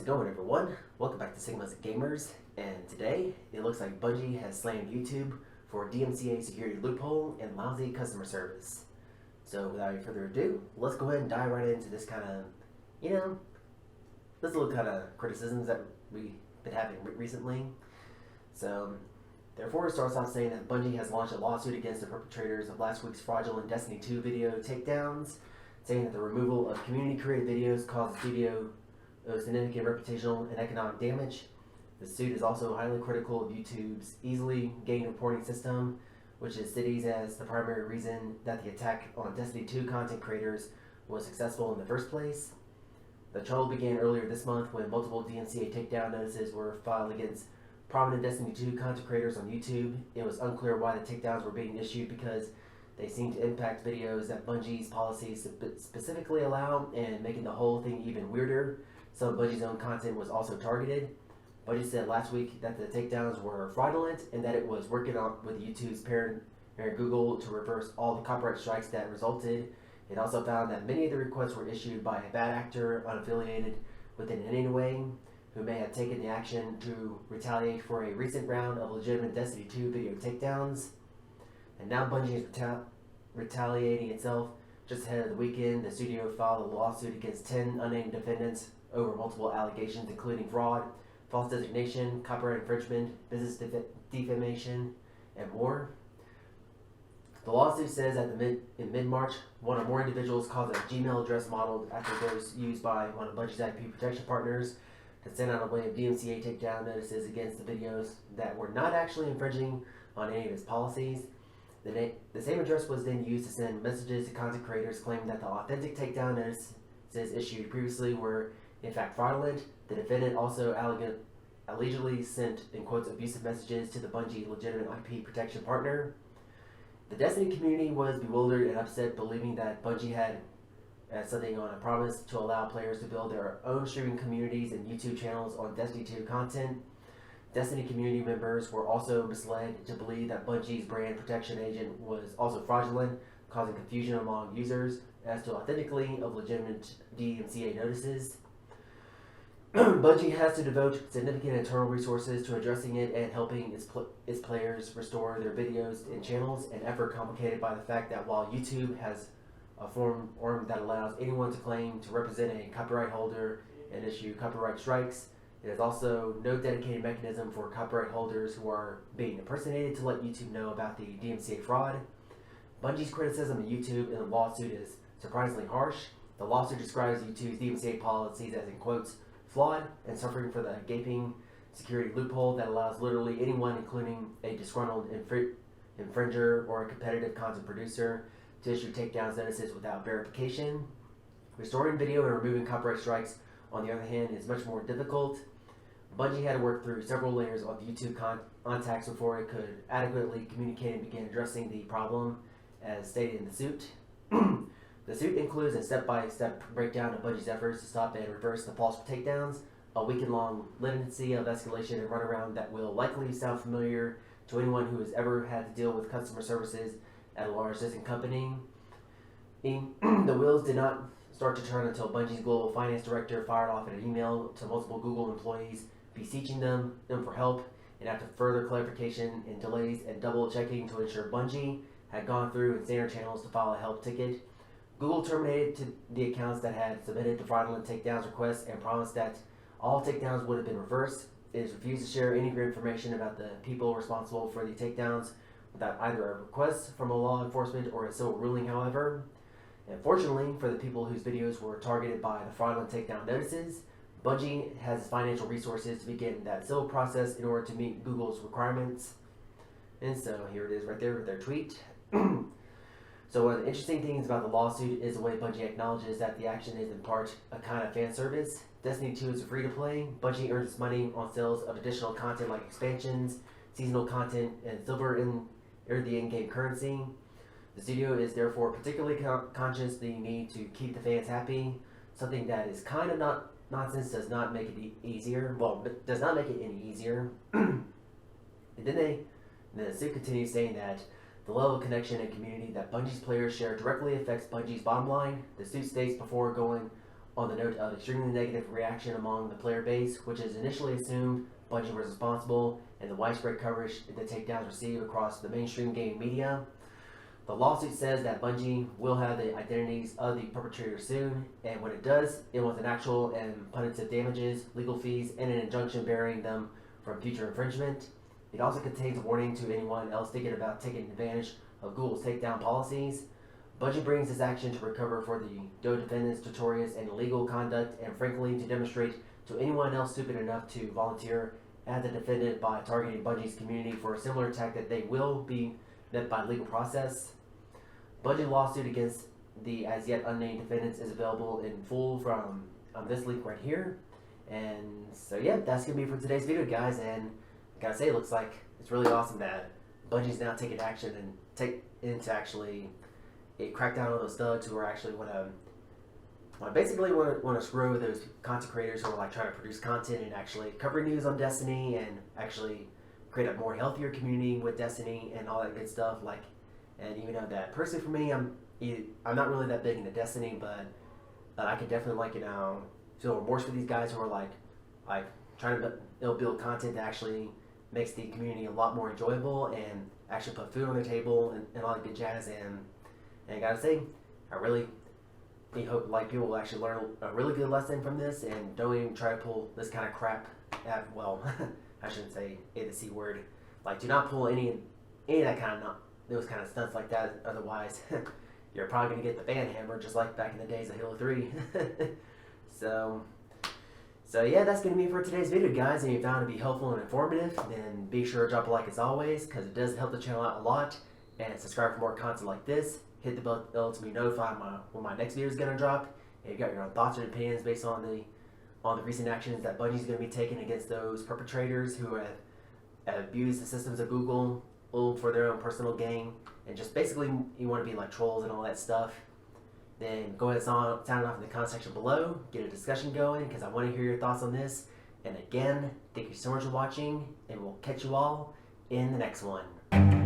it going, everyone? Welcome back to Sigma's Gamers, and today it looks like Bungie has slammed YouTube for DMCA security loophole and lousy customer service. So without any further ado, let's go ahead and dive right into this kind of, this little kind of criticisms that we've been having recently. So, therefore, it starts off saying that Bungie has launched a lawsuit against the perpetrators of last week's fraudulent Destiny 2 video takedowns, saying that the removal of community-created videos caused the studio significant reputational and economic damage. The suit is also highly critical of YouTube's easily gain reporting system, which is cited as the primary reason that the attack on Destiny 2 content creators was successful in the first place. The trouble began earlier this month when multiple DMCA takedown notices were filed against prominent Destiny 2 content creators on YouTube. It was unclear why the takedowns were being issued because they seemed to impact videos that Bungie's policies specifically allow, and making the whole thing even weirder. Some of Bungie's own content was also targeted. Bungie said last week that the takedowns were fraudulent and that it was working on with YouTube's parent Google to reverse all the copyright strikes that resulted. It also found that many of the requests were issued by a bad actor unaffiliated with it in any way, who may have taken the action to retaliate for a recent round of legitimate Destiny 2 video takedowns. And now Bungie is retaliating itself. Just ahead of the weekend, the studio filed a lawsuit against 10 unnamed defendants over multiple allegations, including fraud, false designation, copyright infringement, business defamation, and more. The lawsuit says that in mid-March, one or more individuals caused a Gmail address modeled after those used by one of Bungie's IP protection partners to send out a way of DMCA takedown notices against the videos that were not actually infringing on any of its policies. The same address was then used to send messages to content creators claiming that the authentic takedown notices issued previously were in fact fraudulent. The defendant also allegedly sent, in quotes, abusive messages to the Bungie legitimate IP protection partner. The Destiny community was bewildered and upset, believing that Bungie had something on a promise to allow players to build their own streaming communities and YouTube channels on Destiny 2 content. Destiny community members were also misled to believe that Bungie's brand protection agent was also fraudulent, causing confusion among users as to authenticity of legitimate DMCA notices. Bungie has to devote significant internal resources to addressing it and helping its players restore their videos and channels, an effort complicated by the fact that while YouTube has a form that allows anyone to claim to represent a copyright holder and issue copyright strikes, it is also no dedicated mechanism for copyright holders who are being impersonated to let YouTube know about the DMCA fraud. Bungie's criticism of YouTube in the lawsuit is surprisingly harsh. The lawsuit describes YouTube's DMCA policies as, in quotes, flawed and suffering for the gaping security loophole that allows literally anyone, including a disgruntled infringer or a competitive content producer, to issue takedowns notices without verification. Restoring video and removing copyright strikes, on the other hand, is much more difficult. Bungie had to work through several layers of YouTube contacts before it could adequately communicate and begin addressing the problem, as stated in the suit. The suit includes a step-by-step breakdown of Bungie's efforts to stop and reverse the false takedowns, a weekend-long litany of escalation and runaround that will likely sound familiar to anyone who has ever had to deal with customer services at a large distant company. The wheels did not start to turn until Bungie's global finance director fired off an email to multiple Google employees beseeching them for help, and after further clarification and delays and double-checking to ensure Bungie had gone through its standard channels to file a help ticket, Google terminated the accounts that had submitted the fraudulent takedowns requests and promised that all takedowns would have been reversed. It has refused to share any information about the people responsible for the takedowns without either a request from a law enforcement or a civil ruling, however. And fortunately for the people whose videos were targeted by the fraudulent takedown notices, Bungie has financial resources to begin that civil process in order to meet Google's requirements. And so here it is right there with their tweet. So one of the interesting things about the lawsuit is the way Bungie acknowledges that the action is in part a kind of fan service. Destiny 2 is free to play. Bungie earns its money on sales of additional content like expansions, seasonal content, and silver in the in-game currency. The studio is therefore particularly conscious the need to keep the fans happy. Something that is kind of not nonsense does not make it easier. Well, it does not make it any easier. And then the suit continues saying that the level of connection and community that Bungie's players share directly affects Bungie's bottom line. The suit states before going on the note of extremely negative reaction among the player base, which is initially assumed Bungie was responsible, and the widespread coverage the takedowns received across the mainstream gaming media. The lawsuit says that Bungie will have the identities of the perpetrators soon, and when it does, it wants an actual and punitive damages, legal fees, and an injunction barring them from future infringement. It also contains a warning to anyone else thinking about taking advantage of Google's takedown policies. Bungie brings this action to recover for the DOE defendants' notorious and illegal conduct, and frankly to demonstrate to anyone else stupid enough to volunteer as a defendant by targeting Bungie's community for a similar attack that they will be met by legal process. Bungie lawsuit against the as yet unnamed defendants is available in full from this link right here. And so yeah, that's gonna be for today's video, guys. And I gotta say, it looks like it's really awesome that Bungie's now taking action and take into actually crack down on those thugs who are actually want to screw those content creators who are like trying to produce content and actually cover news on Destiny and actually create a more healthier community with Destiny and all that good stuff. Like, and even though that personally for me, I'm not really that big into Destiny, but I can definitely feel remorse for these guys who are like trying to build content that actually makes the community a lot more enjoyable and actually put food on their table and all that good jazz. And I gotta say, I really hope people will actually learn a really good lesson from this and don't even try to pull this kind of crap at, well, I shouldn't say the C word. Like, do not pull any of that kind of those kind of stunts like that. Otherwise, you're probably gonna get the ban hammer just like back in the days of Halo 3. So yeah, that's going to be for today's video, guys. And if you found it to be helpful and informative, then be sure to drop a like as always, because it does help the channel out a lot. And subscribe for more content like this. Hit the bell to be notified when my next video is going to drop. And if you got your own thoughts and opinions based on the recent actions that Bungie is going to be taking against those perpetrators who have abused the systems of Google for their own personal gain, and just basically you want to be like trolls and all that stuff, then go ahead and sound off in the comment section below. Get a discussion going, because I want to hear your thoughts on this. And again, thank you so much for watching, and we'll catch you all in the next one.